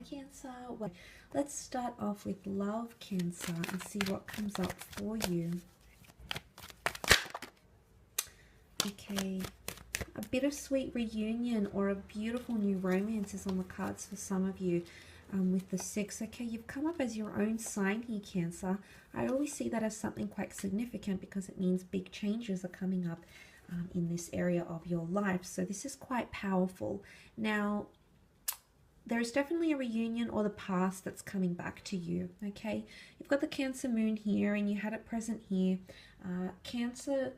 Cancer. Well, let's start off with love, Cancer, and see what comes up for you. Okay, a bittersweet reunion or a beautiful new romance is on the cards for some of you. With the 6, okay, you've come up as your own sign here, Cancer. I always see that as something quite significant because it means big changes are coming up in this area of your life. So this is quite powerful. Now, there's definitely a reunion or the past that's coming back to you, okay? You've got the Cancer moon here and you had it present here. Cancer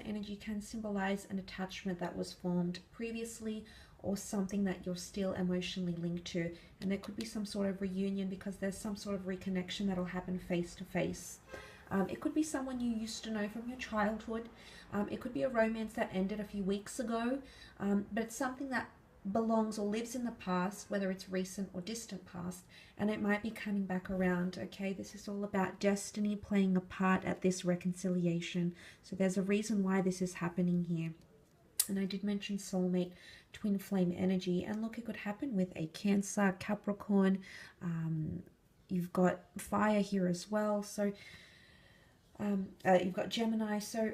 energy can symbolize an attachment that was formed previously or something that you're still emotionally linked to. And there could be some sort of reunion because there's some sort of reconnection that'll happen face to face. It could be someone you used to know from your childhood. It could be a romance that ended a few weeks ago, but it's something that belongs or lives in the past, whether it's recent or distant past, and it might be coming back around, okay? This is all about destiny playing a part at this reconciliation. So there's a reason why this is happening here. And I did mention soulmate, twin flame energy, and look, it could happen with a Cancer, Capricorn. You've got fire here as well. So you've got Gemini. So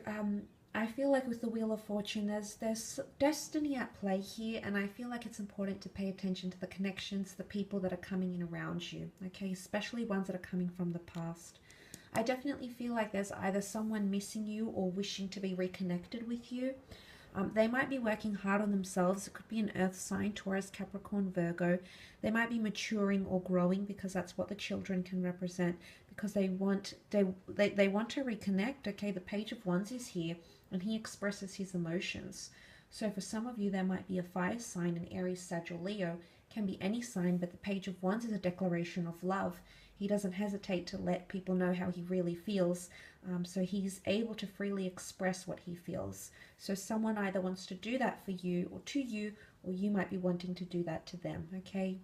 I feel like with the Wheel of Fortune, there's destiny at play here, and I feel like it's important to pay attention to the connections, the people that are coming in around you, okay, especially ones that are coming from the past. I definitely feel like there's either someone missing you or wishing to be reconnected with you. They might be working hard on themselves. It could be an earth sign, Taurus, Capricorn, Virgo. They might be maturing or growing because that's what the children can represent, because they want to reconnect. Okay, the Page of Wands is here and he expresses his emotions. So for some of you, there might be a fire sign, an Aries, Sag, or Leo. Can be any sign, but the Page of Wands is a declaration of love. He doesn't hesitate to let people know how he really feels. So he's able to freely express what he feels. So someone either wants to do that for you or to you, or you might be wanting to do that to them, okay?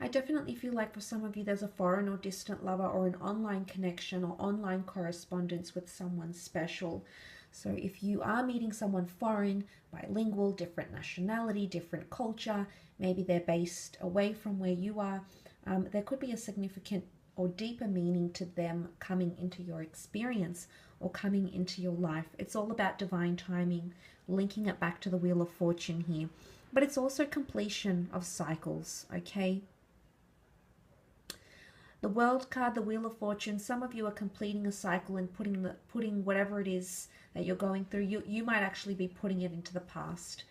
I definitely feel like for some of you, there's a foreign or distant lover or an online connection or online correspondence with someone special. So if you are meeting someone foreign, bilingual, different nationality, different culture, maybe they're based away from where you are, there could be a significant or deeper meaning to them coming into your experience or coming into your life. It's all about divine timing, linking it back to the Wheel of Fortune here. But it's also completion of cycles, okay? The World card, the Wheel of Fortune, some of you are completing a cycle and putting whatever it is that you're going through, you might actually be putting it into the past.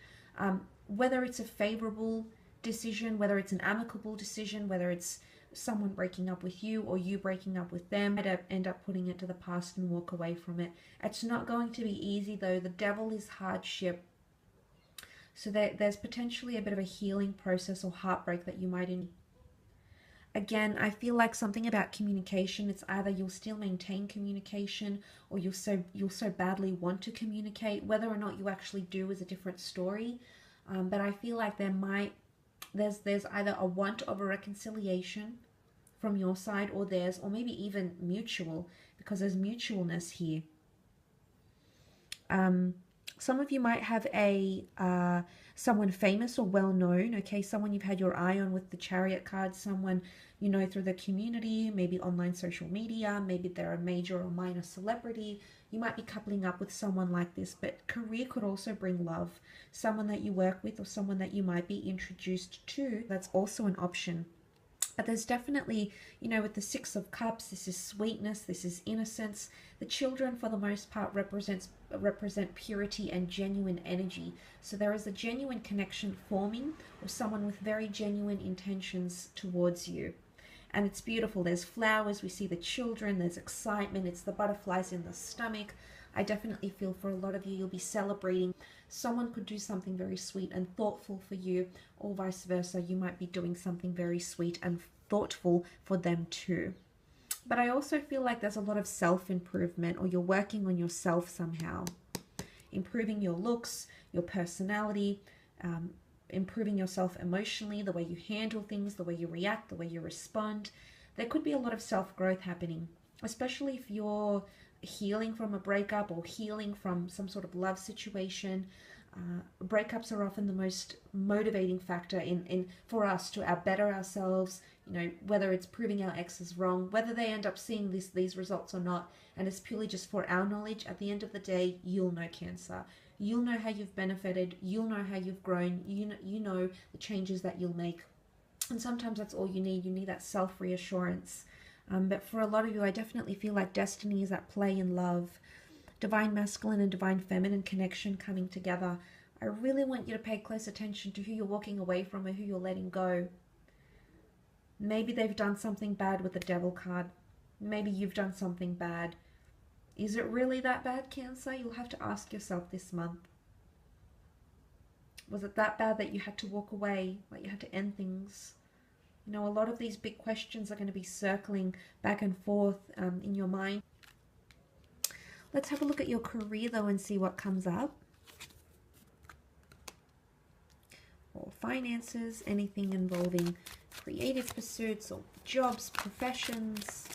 Whether it's a favorable decision, whether it's an amicable decision, whether it's someone breaking up with you or you breaking up with them, end up putting it to the past and walk away from it. It's not going to be easy though. The devil is hardship. So there's potentially a bit of a healing process or heartbreak that you might Again, I feel like something about communication. It's either you'll still maintain communication or you'll so badly want to communicate. Whether or not you actually do is a different story. But I feel like there's either a want of a reconciliation from your side or theirs, or maybe even mutual, because there's mutualness here. Some of you might have someone famous or well-known, okay, someone you've had your eye on with the Chariot card, someone you know through the community, maybe online social media, maybe they're a major or minor celebrity. You might be coupling up with someone like this, but career could also bring love. Someone that you work with or someone that you might be introduced to, that's also an option. But there's definitely, you know, with the Six of Cups, this is sweetness, this is innocence. The children, for the most part, represent purity and genuine energy. So there is a genuine connection forming, or someone with very genuine intentions towards you. And it's beautiful. There's flowers, we see the children, there's excitement, it's the butterflies in the stomach. I definitely feel for a lot of you, you'll be celebrating. Someone could do something very sweet and thoughtful for you, or vice versa. You might be doing something very sweet and thoughtful for them too. But I also feel like there's a lot of self-improvement, or you're working on yourself somehow. Improving your looks, your personality, improving yourself emotionally, the way you handle things, the way you react, the way you respond. There could be a lot of self-growth happening, especially if you're healing from a breakup or healing from some sort of love situation. Breakups are often the most motivating factor in for us to better ourselves, you know, whether it's proving our exes wrong, whether they end up seeing these results or not, and it's purely just for our knowledge. At the end of the day, you'll know, Cancer. You'll know how you've benefited, you'll know how you've grown, you know the changes that you'll make. And sometimes that's all you need that self-reassurance. But for a lot of you, I definitely feel like destiny is at play in love. Divine masculine and divine feminine connection coming together. I really want you to pay close attention to who you're walking away from or who you're letting go. Maybe they've done something bad with the Devil card. Maybe you've done something bad. Is it really that bad, Cancer? You'll have to ask yourself this month. Was it that bad that you had to walk away, like you had to end things? You know, a lot of these big questions are going to be circling back and forth in your mind. Let's have a look at your career, though, and see what comes up. Or finances, anything involving creative pursuits or jobs, professions.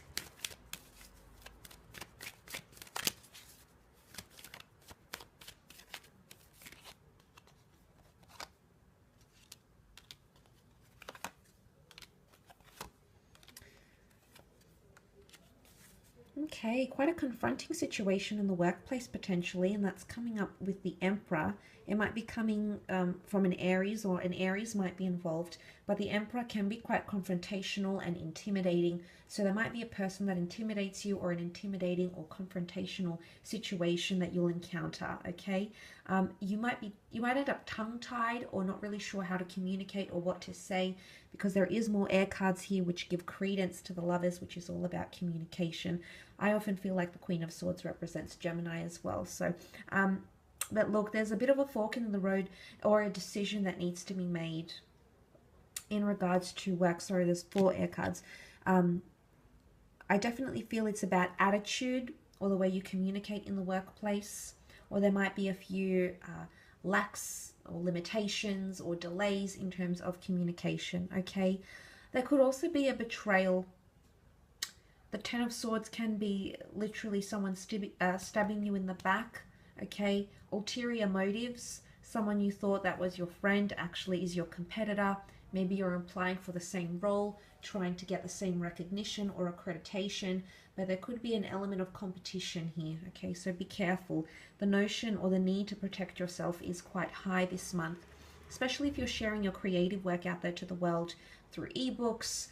Okay, quite a confronting situation in the workplace potentially, and that's coming up with the Emperor. It might be coming from an Aries, or an Aries might be involved, but the Emperor can be quite confrontational and intimidating. So there might be a person that intimidates you, or an intimidating or confrontational situation that you'll encounter, okay? You might end up tongue-tied or not really sure how to communicate or what to say, because there is more air cards here which give credence to the Lovers, which is all about communication. I often feel like the Queen of Swords represents Gemini as well. So, but look, there's a bit of a fork in the road, or a decision that needs to be made in regards to work. Sorry, there's 4 air cards. I definitely feel it's about attitude, or the way you communicate in the workplace, or there might be a few lacks or limitations or delays in terms of communication, okay? There could also be a betrayal. The Ten of Swords can be literally someone stabbing you in the back, okay? Ulterior motives. Someone you thought that was your friend actually is your competitor. Maybe you're applying for the same role, trying to get the same recognition or accreditation, but there could be an element of competition here, okay? So be careful. The notion or the need to protect yourself is quite high this month, especially if you're sharing your creative work out there to the world through ebooks,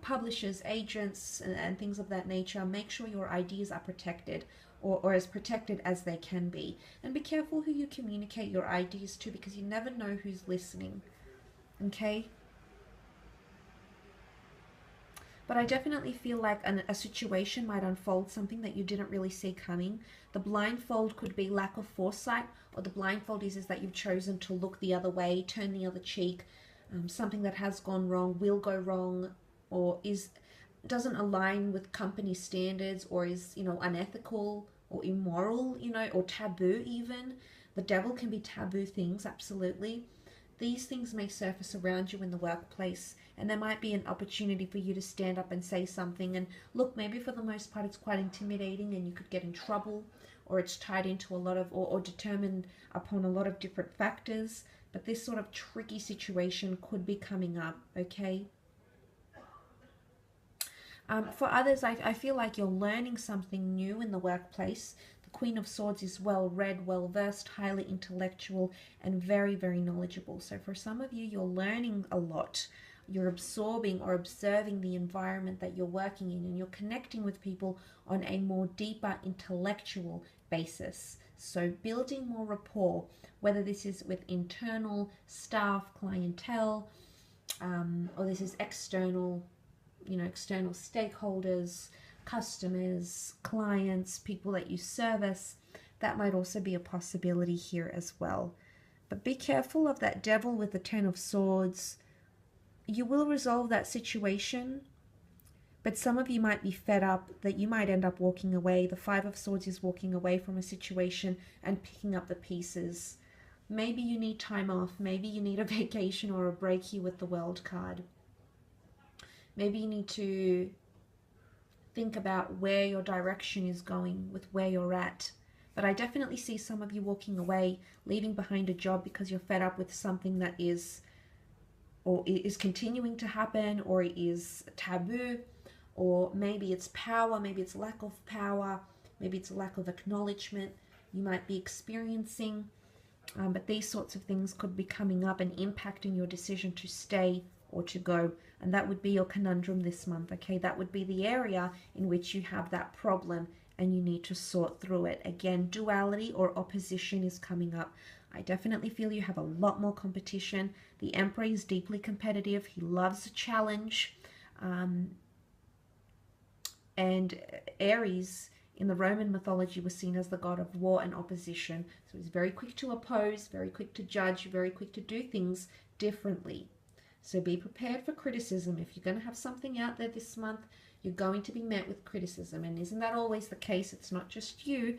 publishers, agents, and things of that nature. Make sure your ideas are protected, or as protected as they can be. And be careful who you communicate your ideas to, because you never know who's listening, okay? But I definitely feel like a situation might unfold, something that you didn't really see coming. The blindfold could be lack of foresight, or the blindfold is that you've chosen to look the other way, turn the other cheek. Something that has gone wrong, will go wrong, or doesn't align with company standards, or is, you know, unethical or immoral, you know, or taboo even. The Devil can be taboo things, absolutely. These things may surface around you in the workplace, and there might be an opportunity for you to stand up and say something. And look, maybe for the most part it's quite intimidating and you could get in trouble, or it's tied into a lot of, or determined upon a lot of different factors. But this sort of tricky situation could be coming up, okay? For others, I feel like you're learning something new in the workplace. The Queen of Swords is well-read, well-versed, highly intellectual, and very, very knowledgeable. So for some of you, you're learning a lot. You're absorbing or observing the environment that you're working in, and you're connecting with people on a more deeper intellectual basis. So building more rapport, whether this is with internal staff, clientele, or this is external, you know, external stakeholders, customers, clients, people that you service. That might also be a possibility here as well. But be careful of that Devil with the Ten of Swords. You will resolve that situation, but some of you might be fed up that you might end up walking away. The Five of Swords is walking away from a situation and picking up the pieces. Maybe you need time off. Maybe you need a vacation or a break here with the World card. Maybe you need to think about where your direction is going with where you're at. But I definitely see some of you walking away, leaving behind a job because you're fed up with something that is, or is continuing to happen, or is taboo, or maybe it's power, maybe it's lack of power, maybe it's a lack of acknowledgement you might be experiencing. But these sorts of things could be coming up and impacting your decision to stay or to go. And that would be your conundrum this month, okay? That would be the area in which you have that problem and you need to sort through it. Again, duality or opposition is coming up. I definitely feel you have a lot more competition. The Emperor is deeply competitive. He loves a challenge. And Aries in the Roman mythology was seen as the god of war and opposition. So he's very quick to oppose, very quick to judge, very quick to do things differently. So be prepared for criticism. If you're going to have something out there this month, you're going to be met with criticism. And isn't that always the case? It's not just you.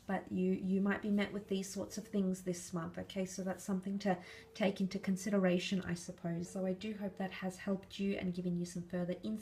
But you might be met with these sorts of things this month, okay? So that's something to take into consideration, I suppose. So I do hope that has helped you and given you some further insight.